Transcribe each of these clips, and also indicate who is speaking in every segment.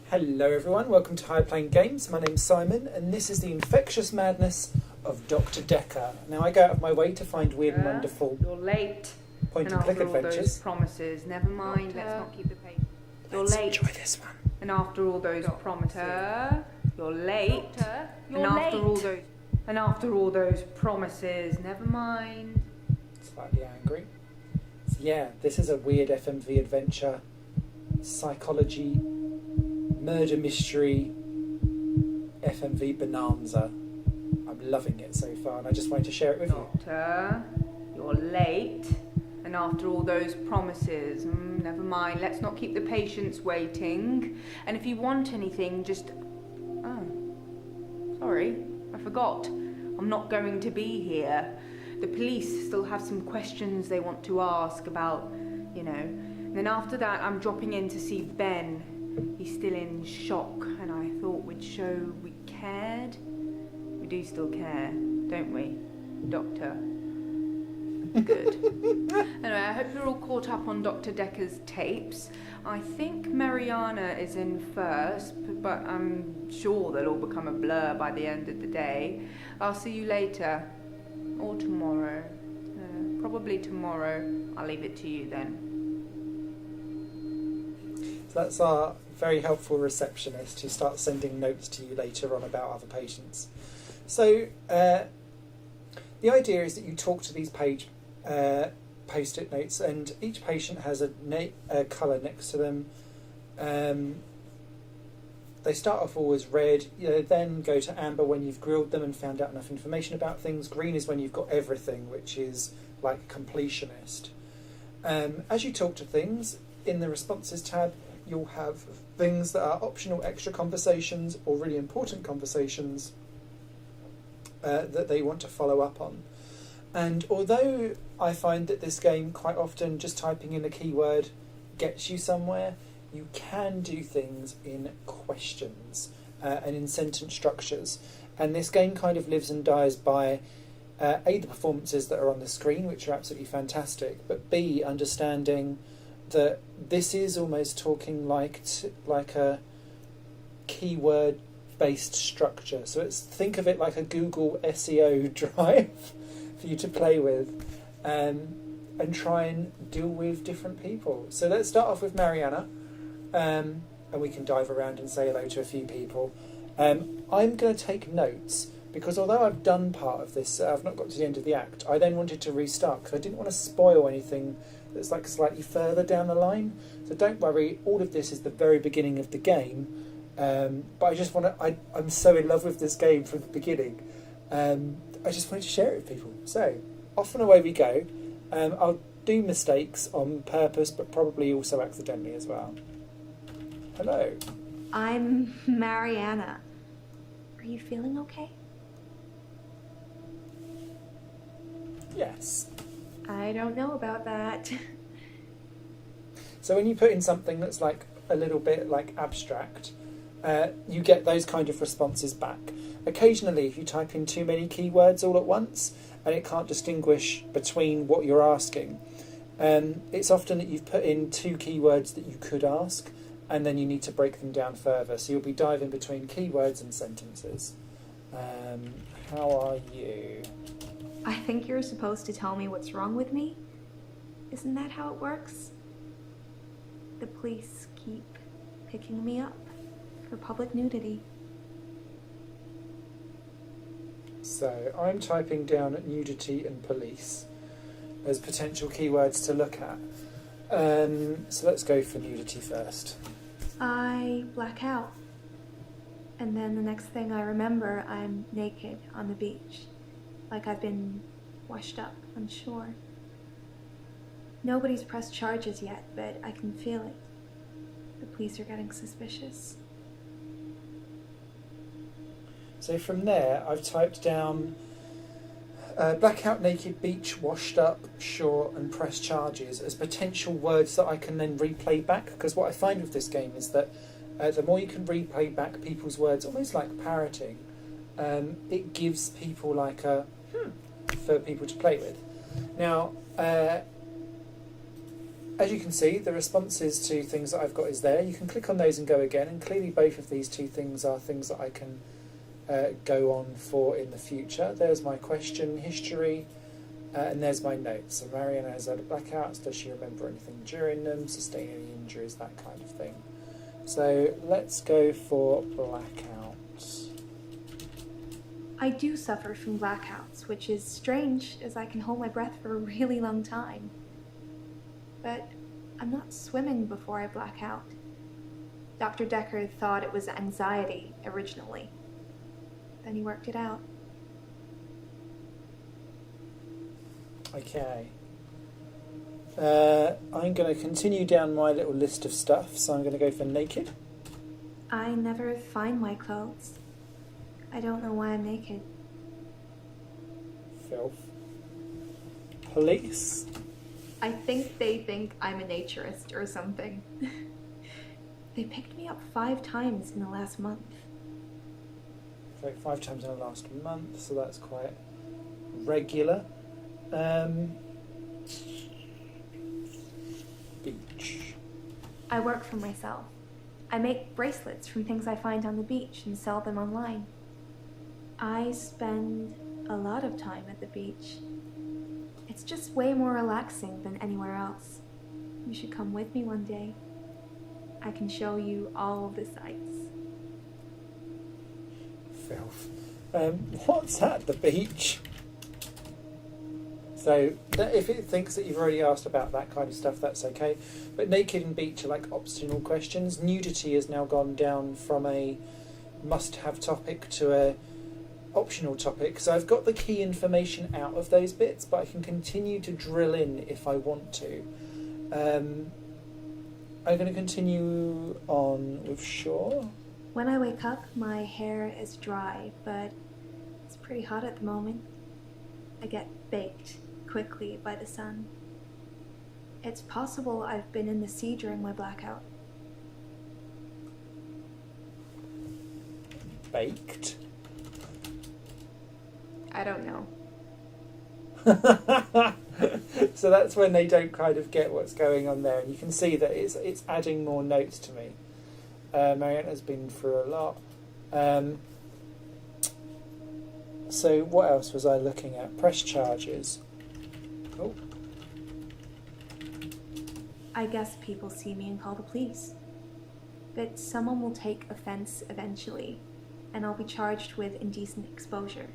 Speaker 1: Hello everyone, welcome to High Playing Games. My name's Simon and this is the Infectious Madness of Dr. Dekker. Now I go out of my way to find weird and wonderful
Speaker 2: You're late.
Speaker 1: point and click
Speaker 2: after all
Speaker 1: adventures.
Speaker 2: those promises, never mind, let's not keep the pace. You're
Speaker 1: Let's
Speaker 2: late.
Speaker 1: enjoy this one.
Speaker 2: And after all those promises, you're late. And after all those promises, never mind.
Speaker 1: Slightly angry. So yeah, this is a weird FMV adventure, psychology, murder mystery, FMV bonanza. I'm loving it so far and I just wanted to share it with you.
Speaker 2: Doctor, you're late. And after all those promises, never mind, let's not keep the patients waiting. And if you want anything, just... Oh, sorry, I forgot. I'm not going to be here. The police still have some questions they want to ask about, you know. And then after that, I'm dropping in to see Ben. He's still in shock, and I thought we'd show we cared. We do still care, don't we, Doctor? Good. Anyway, I hope you're all caught up on Dr. Dekker's tapes. I think Mariana is in first, but I'm sure they'll all become a blur by the end of the day. I'll see you later. Or tomorrow. Probably tomorrow. I'll leave it to you then.
Speaker 1: So that's our very helpful receptionist who starts sending notes to you later on about other patients. So the idea is that you talk to these post-it notes, and each patient has a colour next to them. They start off all as red, then go to amber when you've grilled them and found out enough information about things. Green is when you've got everything, which is like a completionist. As you talk to things, in the responses tab, you'll have things that are optional extra conversations or really important conversations that they want to follow up on. And although I find that this game quite often just typing in a keyword gets you somewhere, you can do things in questions and in sentence structures. And this game kind of lives and dies by A, the performances that are on the screen, which are absolutely fantastic, but B, understanding that this is almost talking like a keyword-based structure. So think of it like a Google SEO drive for you to play with and try and deal with different people. So let's start off with Mariana. And we can dive around and say hello to a few people. I'm going to take notes because although I've done part of this, I've not got to the end of the act. I then wanted to restart because I didn't want to spoil anything that's like slightly further down the line. So don't worry, all of this is the very beginning of the game. But I just want to. I'm so in love with this game from the beginning. I just wanted to share it with people. So off and away we go. I'll do mistakes on purpose, but probably also accidentally as well. Hello.
Speaker 3: I'm Mariana. Are you feeling okay?
Speaker 1: Yes.
Speaker 3: I don't know about that.
Speaker 1: So when you put in something that's like a little bit like abstract, you get those kind of responses back. Occasionally, if you type in too many keywords all at once and it can't distinguish between what you're asking, it's often that you've put in two keywords that you could ask, and then you need to break them down further. So you'll be diving between keywords and sentences. How are you?
Speaker 3: I think you're supposed to tell me what's wrong with me. Isn't that how it works? The police keep picking me up for public nudity.
Speaker 1: So I'm typing down nudity and police as potential keywords to look at. So let's go for nudity first.
Speaker 3: I black out. And then the next thing I remember, I'm naked on the beach. Like I've been washed up on shore. Nobody's pressed charges yet, but I can feel it. The police are getting suspicious.
Speaker 1: So from there, I've typed down blackout, naked, beach, washed up, shore, and press charges as potential words that I can then replay back. Because what I find with this game is that the more you can replay back people's words, almost like parroting, it gives people like a for people to play with. Now, as you can see, the responses to things that I've got is there. You can click on those and go again, and clearly both of these two things are things that I can go on for in the future. There's my question history, and there's my notes. So Mariana has had blackouts. Does she remember anything during them? Sustain any injuries? That kind of thing. So let's go for blackouts.
Speaker 3: I do suffer from blackouts, which is strange as I can hold my breath for a really long time. But I'm not swimming before I black out. Dr. Dekker thought it was anxiety originally. Then he worked it out.
Speaker 1: Okay. I'm going to continue down my little list of stuff, so I'm going to go for naked.
Speaker 3: I never find my clothes. I don't know why I'm naked.
Speaker 1: Filth. Police.
Speaker 3: I think they think I'm a naturist or something. They picked me up 5 times in the last month.
Speaker 1: So 5 times in the last month, so that's quite regular. Beach.
Speaker 3: I work for myself. I make bracelets from things I find on the beach and sell them online. I spend a lot of time at the beach. It's just way more relaxing than anywhere else. You should come with me one day. I can show you all the sights.
Speaker 1: Filth. What's at the beach? So if it thinks that you've already asked about that kind of stuff, that's okay. But naked and beach are like optional questions. Nudity has now gone down from a must-have topic to a optional topic. So I've got the key information out of those bits, but I can continue to drill in if I want to. I'm going to continue on with shore.
Speaker 3: When I wake up, my hair is dry, but it's pretty hot at the moment. I get baked quickly by the sun. It's possible I've been in the sea during my blackout.
Speaker 1: Baked?
Speaker 2: I don't know.
Speaker 1: So that's when they don't kind of get what's going on there, and you can see that it's adding more notes to me. Mariana's been through a lot. So what else was I looking at? Press charges. Oh.
Speaker 3: I guess people see me and call the police. But someone will take offense eventually, and I'll be charged with indecent exposure.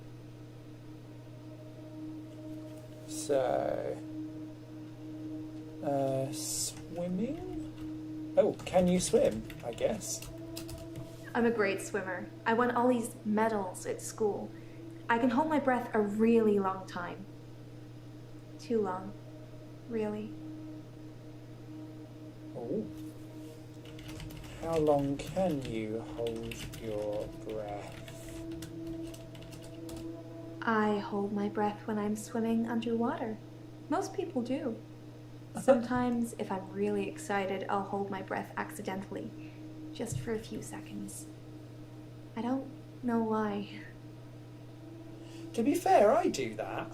Speaker 1: So, swimming? Oh, can you swim, I guess?
Speaker 3: I'm a great swimmer. I won all these medals at school. I can hold my breath a really long time. Too long, really.
Speaker 1: Oh. How long can you hold your breath?
Speaker 3: I hold my breath when I'm swimming underwater. Most people do. Sometimes, if I'm really excited, I'll hold my breath accidentally, just for a few seconds. I don't know why.
Speaker 1: To be fair, I do that.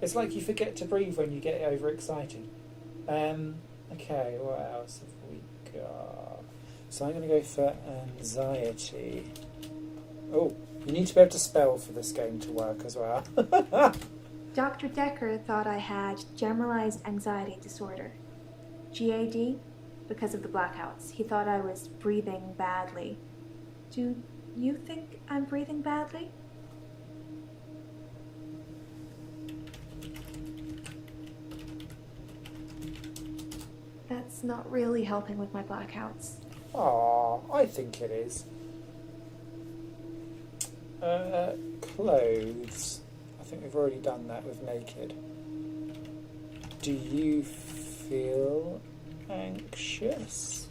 Speaker 1: It's like you forget to breathe when you get overexcited. Okay, what else have we got? So I'm going to go for anxiety. Oh, you need to be able to spell for this game to work as well.
Speaker 3: Dr. Dekker thought I had generalized anxiety disorder. GAD, because of the blackouts. He thought I was breathing badly. Do you think I'm breathing badly? That's not really helping with my blackouts.
Speaker 1: Aw, I think it is. Clothes. I think we've already done that with naked. Do you feel anxious?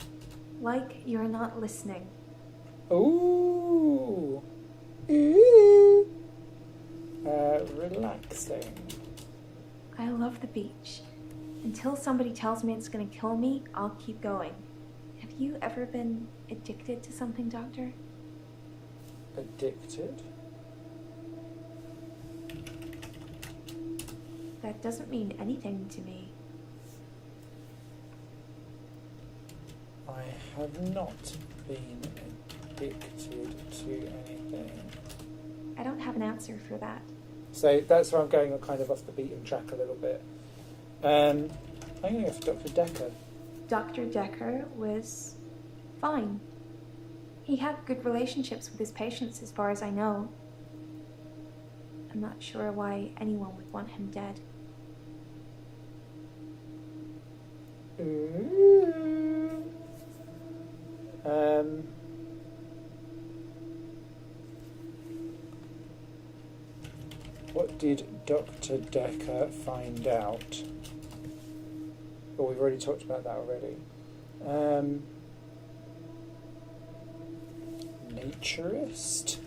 Speaker 3: Like you're not listening.
Speaker 1: Ooh. Ooh. Relaxing.
Speaker 3: I love the beach. Until somebody tells me it's gonna kill me, I'll keep going. Have you ever been addicted to something, Doctor?
Speaker 1: Addicted?
Speaker 3: That doesn't mean anything to me.
Speaker 1: I have not been addicted to anything.
Speaker 3: I don't have an answer for that.
Speaker 1: So that's where I'm going kind of off the beaten track a little bit. I'm going to go for Dr. Dekker.
Speaker 3: Dr. Dekker was fine. He had good relationships with his patients as far as I know. I'm not sure why anyone would want him dead.
Speaker 1: Ooh. What did Dr. Dekker find out? Oh, we've already talked about that already. Naturist?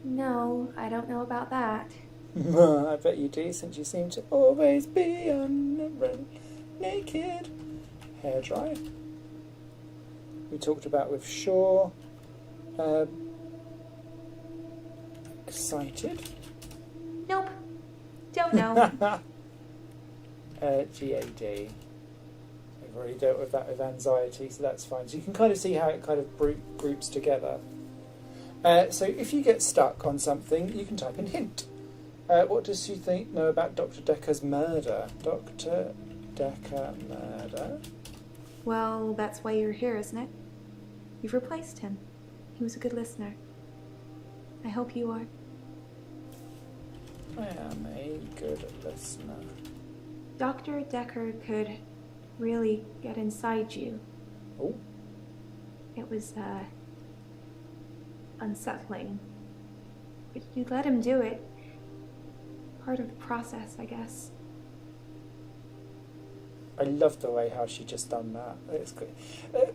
Speaker 3: No, I don't know about that.
Speaker 1: I bet you do, since you seem to always be naked. Hairdryer. We talked about with Shaw. Excited.
Speaker 3: Nope. Don't know.
Speaker 1: GAD. We've already dealt with that with anxiety, so that's fine. So you can kind of see how it kind of groups together. So if you get stuck on something, you can type in hint. What does she know about Dr. Dekker's murder? Dr. Dekker murder?
Speaker 3: Well, that's why you're here, isn't it? You've replaced him. He was a good listener. I hope you are.
Speaker 1: I am a good listener.
Speaker 3: Dr. Dekker could really get inside you.
Speaker 1: Oh.
Speaker 3: It was, unsettling. But you let him do it. Part of the process, I guess.
Speaker 1: I love the way how she just done that. It's good.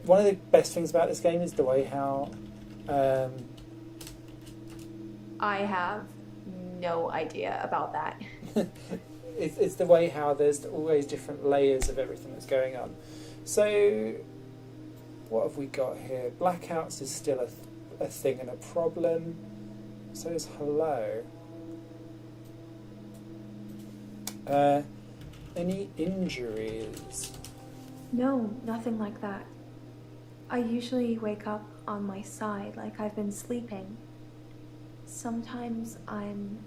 Speaker 1: One of the best things about this game is the way how...
Speaker 3: I have no idea about that.
Speaker 1: it's the way how there's always different layers of everything that's going on. So, what have we got here? Blackouts is still a thing and a problem. So is hello. Any injuries?
Speaker 3: No, nothing like that. I usually wake up on my side like I've been sleeping. Sometimes I'm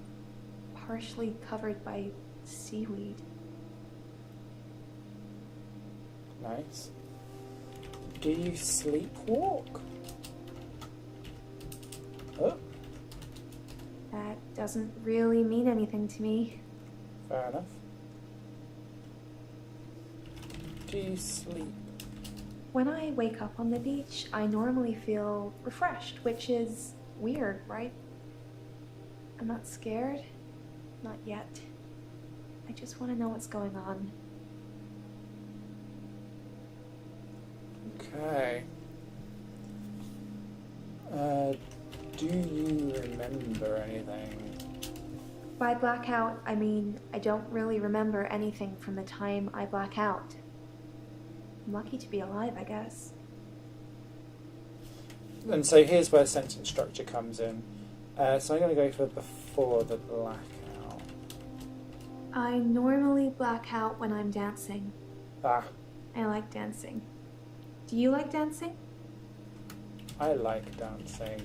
Speaker 3: partially covered by seaweed.
Speaker 1: Nice. Do you sleepwalk? Oh,
Speaker 3: That doesn't really mean anything to me.
Speaker 1: fair enough. Do you sleep?
Speaker 3: When I wake up on the beach, I normally feel refreshed, which is weird, right? I'm not scared. Not yet. I just want to know what's going on.
Speaker 1: Okay. Do you remember anything?
Speaker 3: By blackout, I mean I don't really remember anything from the time I black out. I'm lucky to be alive, I guess.
Speaker 1: And so here's where sentence structure comes in. So I'm going to go for before the blackout.
Speaker 3: I normally black out when I'm dancing.
Speaker 1: Ah,
Speaker 3: I like dancing. Do you like dancing?
Speaker 1: I like dancing.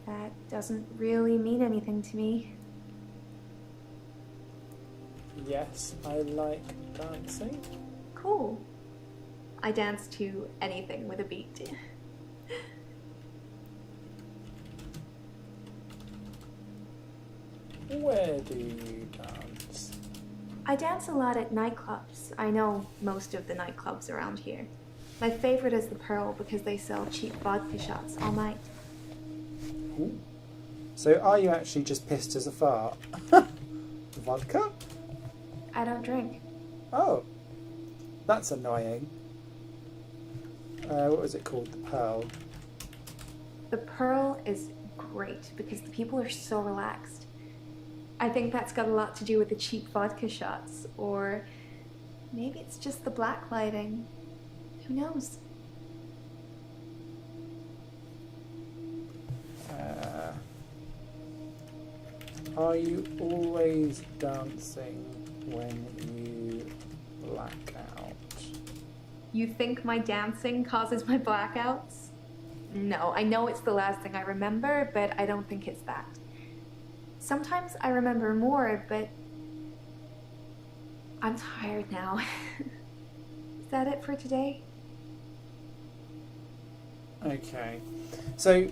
Speaker 3: That doesn't really mean anything to me.
Speaker 1: Yes, I like dancing.
Speaker 3: Cool. I dance to anything with a beat.
Speaker 1: Where do you dance?
Speaker 3: I dance a lot at nightclubs. I know most of the nightclubs around here. My favorite is the Pearl because they sell cheap vodka shots all night.
Speaker 1: Ooh. So are you actually just pissed as a fart? Vodka?
Speaker 3: I don't drink.
Speaker 1: Oh, that's annoying. What was it called? The Pearl.
Speaker 3: The Pearl is great because the people are so relaxed. I think that's got a lot to do with the cheap vodka shots, or maybe it's just the black lighting. Who knows?
Speaker 1: Are you always dancing when you black out?
Speaker 3: You think my dancing causes my blackouts? No, I know it's the last thing I remember, but I don't think it's that. Sometimes I remember more, but I'm tired now. Is that it for today?
Speaker 1: Okay. So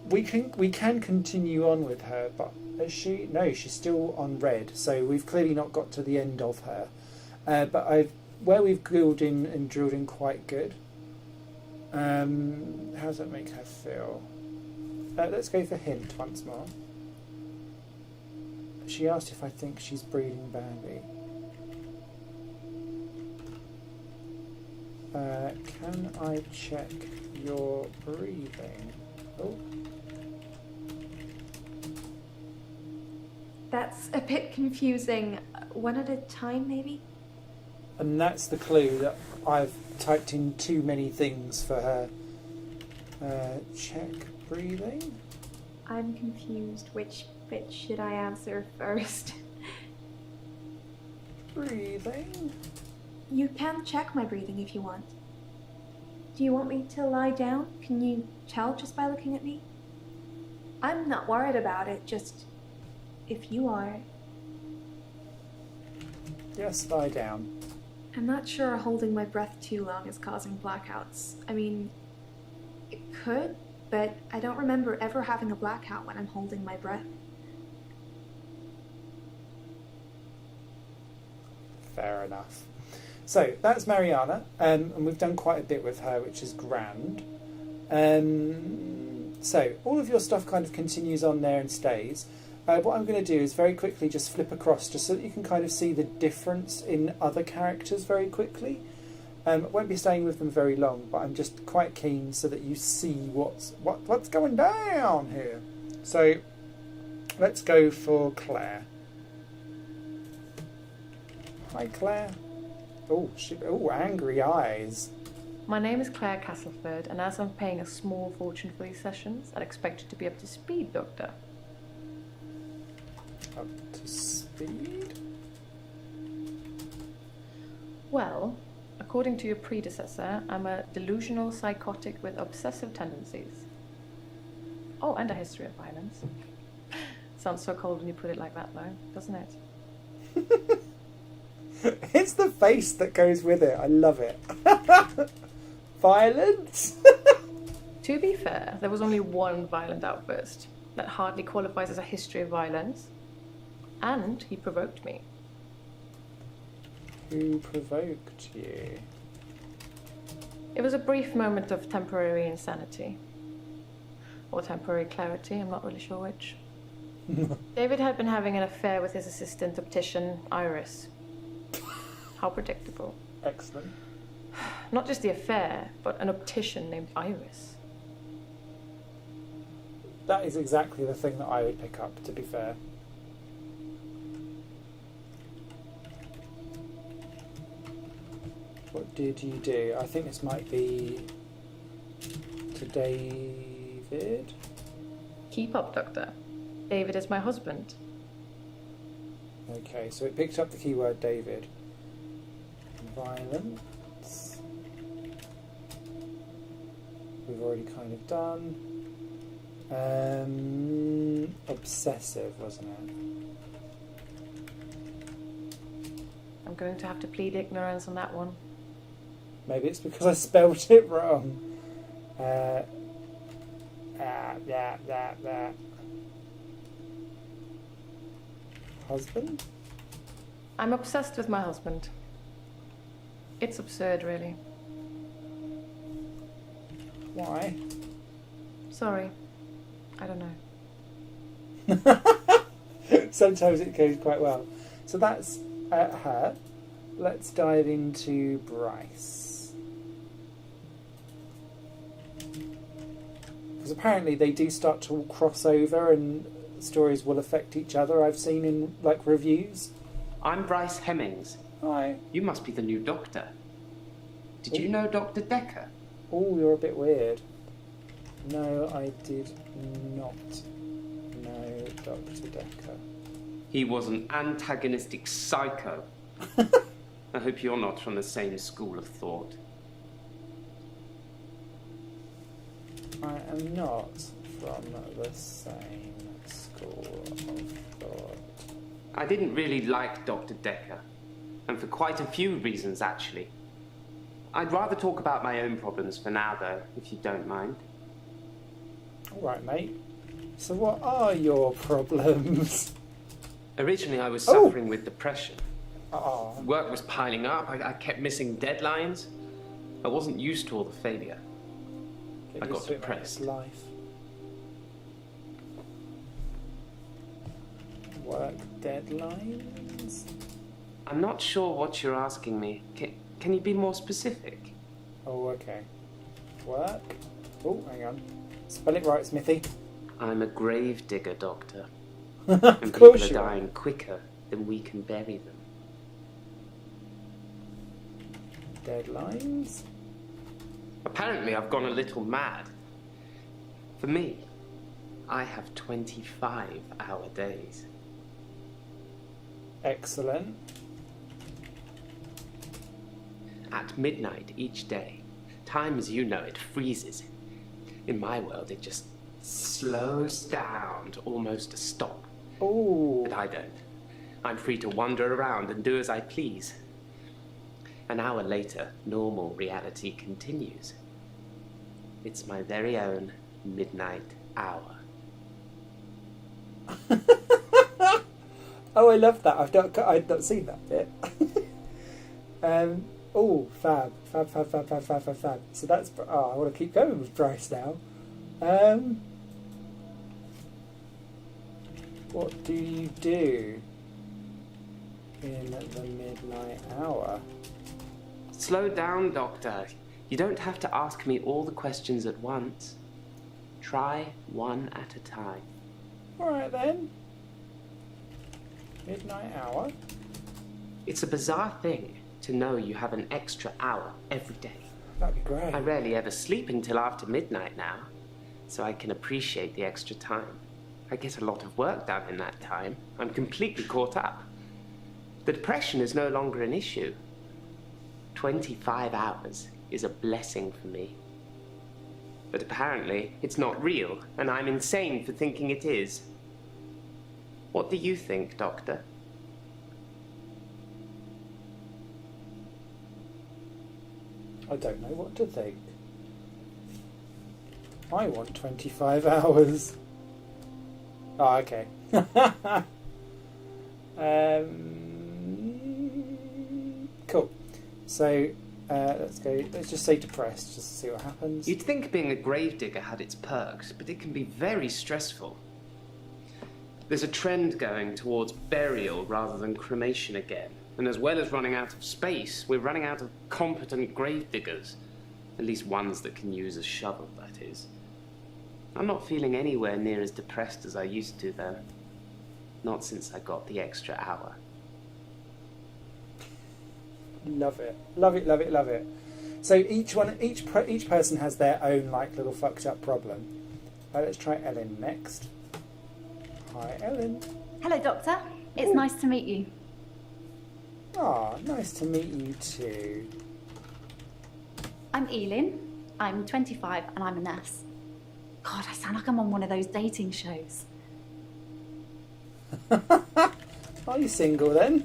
Speaker 1: we can continue on with her, but is she? No, she's still on red. So we've clearly not got to the end of her. But where we've drilled in and drilled in quite good. How does that make her feel? Let's go for hint once more. She asked if I think she's breathing badly. Can I check your breathing? Oh.
Speaker 3: That's a bit confusing. One at a time, maybe?
Speaker 1: And that's the clue that I've typed in too many things for her. Check breathing?
Speaker 3: I'm confused. Which bit should I answer first?
Speaker 1: Breathing?
Speaker 3: You can check my breathing if you want. Do you want me to lie down? Can you tell just by looking at me? I'm not worried about it, just if you are.
Speaker 1: Yes, lie down.
Speaker 3: I'm not sure holding my breath too long is causing blackouts. I mean, it could, but I don't remember ever having a blackout when I'm holding my breath.
Speaker 1: Fair enough. So that's Mariana, and we've done quite a bit with her, which is grand. So all of your stuff kind of continues on there and stays. What I'm going to do is very quickly just flip across, just so that you can kind of see the difference in other characters very quickly. I won't be staying with them very long, but I'm just quite keen so that you see what's going down here. So let's go for Claire. Hi, Claire. Oh, angry eyes.
Speaker 4: My name is Claire Castleford, and as I'm paying a small fortune for these sessions, I'd expect you to be up to speed, Doctor.
Speaker 1: Up to speed?
Speaker 4: Well, according to your predecessor, I'm a delusional psychotic with obsessive tendencies. Oh, and a history of violence. Sounds so cold when you put it like that, though, doesn't it?
Speaker 1: It's the face that goes with it. I love it. Violence?
Speaker 4: To be fair, there was only one violent outburst. That hardly qualifies as a history of violence. And he provoked me.
Speaker 1: Who provoked you?
Speaker 4: It was a brief moment of temporary insanity. Or temporary clarity, I'm not really sure which. David had been having an affair with his assistant optician, Iris. How predictable.
Speaker 1: Excellent.
Speaker 4: Not just the affair, but an optician named Iris.
Speaker 1: That is exactly the thing that I would pick up, to be fair. What did you do? I think this might be to David.
Speaker 4: Keep up, Doctor. David is my husband.
Speaker 1: Okay, so it picked up the keyword David. Violence. We've already kind of done. Obsessive, wasn't it?
Speaker 4: I'm going to have to plead ignorance on that one.
Speaker 1: Maybe it's because I spelled it wrong. Husband?
Speaker 4: I'm obsessed with my husband. It's absurd, really.
Speaker 1: Why?
Speaker 4: Sorry. I don't know.
Speaker 1: Sometimes it goes quite well. So that's her. Let's dive into Bryce. Because apparently they do start to cross over and stories will affect each other. I've seen in like reviews.
Speaker 5: I'm Bryce Hemmings.
Speaker 1: Hi.
Speaker 5: You must be the new doctor. Did you know Dr. Dekker?
Speaker 1: Oh, you're a bit weird. No, I did not know Dr. Dekker.
Speaker 5: He was an antagonistic psycho. I hope you're not from the same school of thought.
Speaker 1: I am not from the same school of thought.
Speaker 5: I didn't really like Dr. Dekker, and for quite a few reasons, actually. I'd rather talk about my own problems for now, though, if you don't mind.
Speaker 1: All right, mate. So what are your problems?
Speaker 5: Originally, I was suffering with depression.
Speaker 1: Oh,
Speaker 5: Work was piling up. I kept missing deadlines. I wasn't used to all the failure.
Speaker 1: get
Speaker 5: I
Speaker 1: used
Speaker 5: got
Speaker 1: to it, mate.
Speaker 5: depressed.
Speaker 1: It's life. Work deadlines?
Speaker 5: I'm not sure what you're asking me. Can you be more specific?
Speaker 1: Oh, okay. Work? Oh, hang on. Spell it right, Smithy.
Speaker 5: I'm a grave digger, Doctor.
Speaker 1: Of
Speaker 5: And people
Speaker 1: course
Speaker 5: are
Speaker 1: you are.
Speaker 5: dying quicker than we can bury them.
Speaker 1: Deadlines?
Speaker 5: Apparently, I've gone a little mad. For me, I have 25-hour days.
Speaker 1: Excellent.
Speaker 5: At midnight each day, time as you know it freezes. In my world, it just slows down to almost a stop.
Speaker 1: Oh,
Speaker 5: But I don't. I'm free to wander around and do as I please. An hour later, normal reality continues. It's my very own midnight hour.
Speaker 1: oh, I love that. I've not seen that bit. Oh, fab. So that's. Oh, I want to keep going with Bryce now. What do you do in the midnight hour?
Speaker 5: Slow down, Doctor. You don't have to ask me all the questions at once. Try one at a time.
Speaker 1: All right then. Midnight hour.
Speaker 5: It's a bizarre thing to know you have an extra hour every day.
Speaker 1: That'd be great.
Speaker 5: I rarely ever sleep until after midnight now, so I can appreciate the extra time. I get a lot of work done in that time. I'm completely caught up. The depression is no longer an issue. 25 hours is a blessing for me. But apparently, it's not real, and I'm insane for thinking it is. What do you think, Doctor?
Speaker 1: I don't know what to think. I want 25 hours. Oh, okay. Cool. So, let's go. Let's just say depressed, just to see what happens.
Speaker 5: You'd think being a gravedigger had its perks, but it can be very stressful. There's a trend going towards burial rather than cremation again. And as well as running out of space, we're running out of competent gravediggers. At least ones that can use a shovel, that is. I'm not feeling anywhere near as depressed as I used to, though. Not since I got the extra hour.
Speaker 1: Love it. Love it, love it, love it. So each person has their own, like, little fucked up problem. Let's try Ellen next. Hi, Ellen.
Speaker 6: Hello, Doctor. It's nice to meet you.
Speaker 1: Ah, nice to meet you too.
Speaker 6: I'm Elin. I'm 25 and I'm a nurse. God, I sound like I'm on one of those dating shows.
Speaker 1: Are you single then?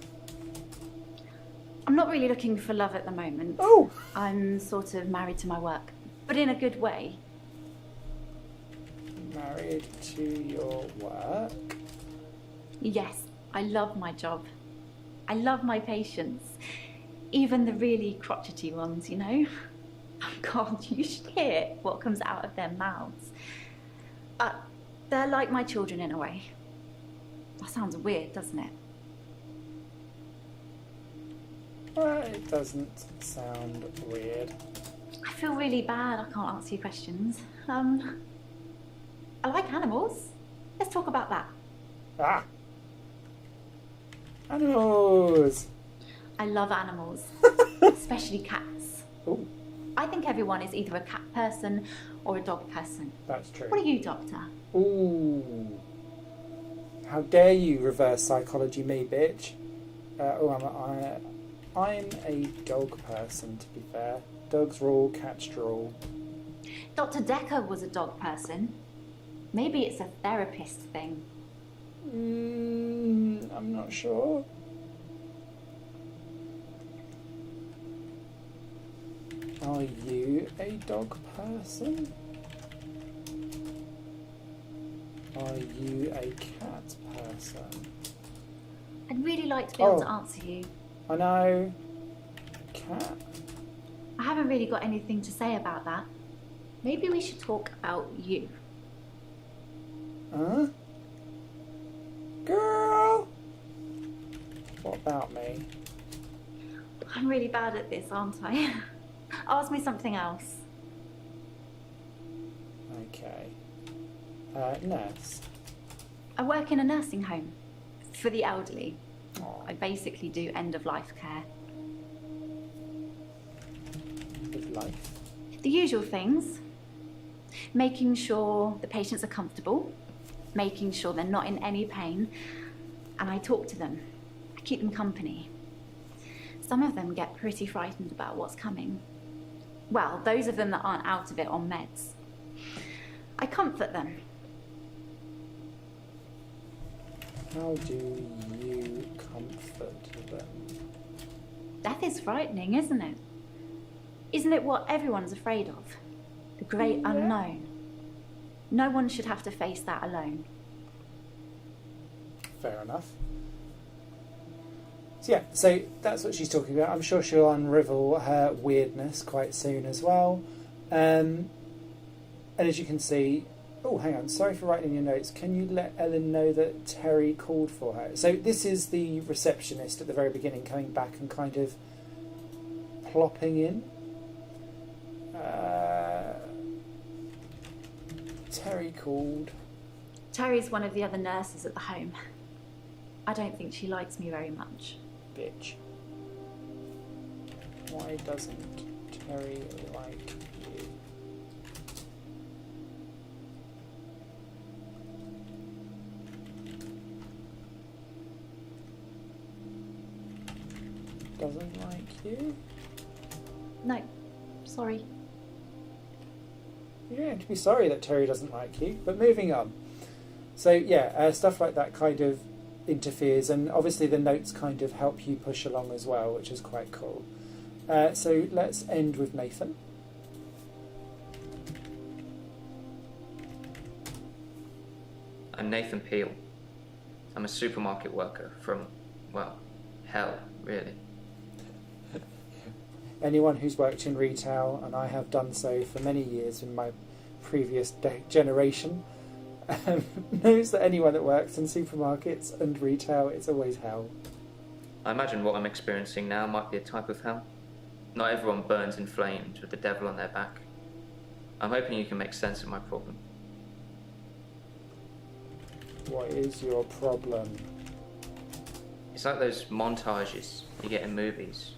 Speaker 6: I'm not really looking for love at the moment.
Speaker 1: Oh!
Speaker 6: I'm sort of married to my work, but in a good way.
Speaker 1: Married to your work?
Speaker 6: Yes, I love my job. I love my patients. Even the really crotchety ones, you know? Oh God, you should hear what comes out of their mouths. They're like my children in a way. That sounds weird, doesn't it?
Speaker 1: It doesn't sound weird.
Speaker 6: I feel really bad I can't answer your questions. I like animals. Let's talk about that.
Speaker 1: Ah! Animals!
Speaker 6: I love animals, especially cats.
Speaker 1: Oh,
Speaker 6: I think everyone is either a cat person or a dog person.
Speaker 1: that's true.
Speaker 6: What are you, Doctor?
Speaker 1: Ooh. How dare you reverse psychology me, bitch. I'm a dog person, to be fair. Dogs rule, cats drool.
Speaker 6: Dr. Dekker was a dog person. Maybe it's a therapist thing.
Speaker 1: I'm not sure. Are you a dog person? Are you a cat person?
Speaker 6: I'd really like to be able to answer you.
Speaker 1: I know. Cat.
Speaker 6: I haven't really got anything to say about that. Maybe we should talk about you.
Speaker 1: Huh? Girl! What about me?
Speaker 6: I'm really bad at this, aren't I? Ask me something else.
Speaker 1: Okay. Nurse.
Speaker 6: I work in a nursing home for the elderly.
Speaker 1: Aw,
Speaker 6: I basically do end-of-life care.
Speaker 1: good life.
Speaker 6: The usual things. Making sure the patients are comfortable, making sure they're not in any pain, and I talk to them. I keep them company. Some of them get pretty frightened about what's coming. Well, those of them that aren't out of it on meds. I comfort them.
Speaker 1: How do you comfort them?
Speaker 6: Death is frightening, isn't it? Isn't it what everyone's afraid of? The great unknown. No one should have to face that alone.
Speaker 1: Fair enough. So that's what she's talking about. I'm sure she'll unravel her weirdness quite soon as well. And as you can see, oh, hang on, sorry for writing in your notes. Can you let Ellen know that Terry called for her? So this is the receptionist at the very beginning coming back and kind of plopping in. Terry called.
Speaker 6: Terry's one of the other nurses at the home. I don't think she likes me very much.
Speaker 1: Bitch. Why doesn't Terry like you? Doesn't like you?
Speaker 6: No, sorry.
Speaker 1: You don't have to be sorry that Terry doesn't like you, but moving on. So yeah, stuff like that kind of interferes, and obviously the notes kind of help you push along as well, which is quite cool. So let's end with Nathan.
Speaker 7: I'm Nathan Peel. I'm a supermarket worker from, well, hell, really.
Speaker 1: Anyone who's worked in retail, and I have done so for many years in my previous generation, knows that anyone that works in supermarkets and retail, it's always hell.
Speaker 7: I imagine what I'm experiencing now might be a type of hell. Not everyone burns in flames with the devil on their back. I'm hoping you can make sense of my problem.
Speaker 1: What is your problem?
Speaker 7: It's like those montages you get in movies.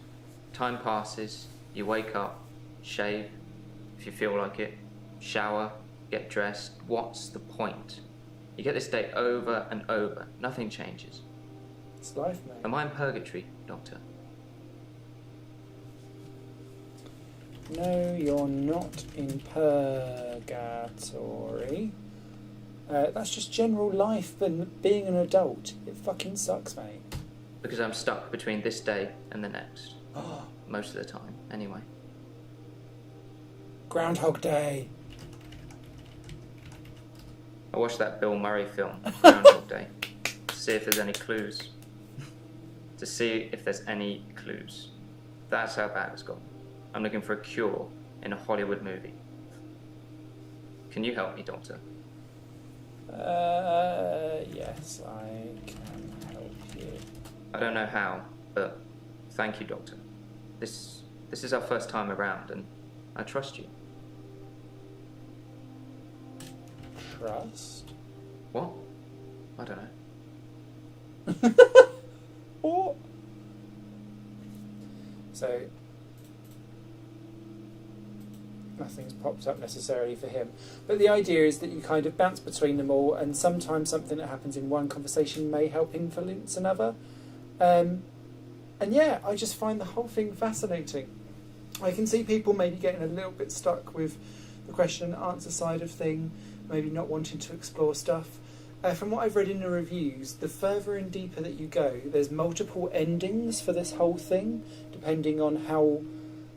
Speaker 7: Time passes, you wake up, shave, if you feel like it, shower, get dressed. What's the point? You get this day over and over, nothing changes.
Speaker 1: It's life, mate.
Speaker 7: Am I in purgatory, Doctor?
Speaker 1: No, you're not in purgatory. That's just general life and being an adult. It fucking sucks, mate.
Speaker 7: Because I'm stuck between this day and the next. Most of the time, anyway.
Speaker 1: Groundhog Day.
Speaker 7: I watched that Bill Murray film, Groundhog Day, to see if there's any clues. To see if there's any clues. That's how bad it's got. I'm looking for a cure in a Hollywood movie. Can you help me, Doctor?
Speaker 1: Yes, I can help you.
Speaker 7: I don't know how, but thank you, Doctor. This is our first time around, and I trust you.
Speaker 1: Trust?
Speaker 7: What? I don't know.
Speaker 1: What? So, nothing's popped up necessarily for him. But the idea is that you kind of bounce between them all, and sometimes something that happens in one conversation may help influence another. And yeah, I just find the whole thing fascinating. I can see people maybe getting a little bit stuck with the question and answer side of thing, maybe not wanting to explore stuff. From what I've read in the reviews, the further and deeper that you go, there's multiple endings for this whole thing, depending on how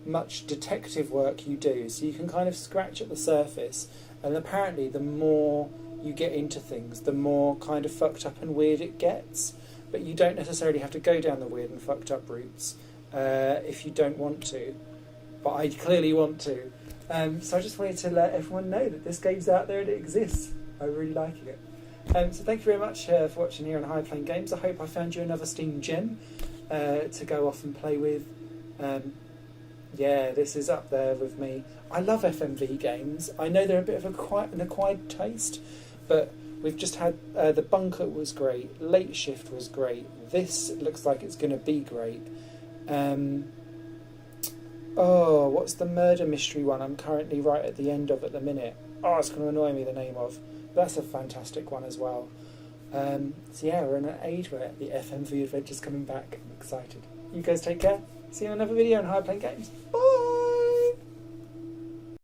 Speaker 1: much detective work you do. So you can kind of scratch at the surface, and apparently the more you get into things, the more kind of fucked up and weird it gets. But you don't necessarily have to go down the weird and fucked up routes if you don't want to. But I clearly want to. So I just wanted to let everyone know that this game's out there and it exists. I'm really liking it. So thank you very much for watching here on High Playing Games. I hope I found you another Steam gem to go off and play with. Yeah, this is up there with me. I love FMV games. I know they're a bit of an acquired taste, but we've just had The Bunker was great, Late Shift was great, this looks like it's going to be great. What's the murder mystery one I'm currently right at the end of at the minute? It's going to annoy me the name of. That's a fantastic one as well. So yeah, we're in an age where the FMV adventure's coming back. I'm excited. You guys take care. See you in another video on High Playing Games. Bye!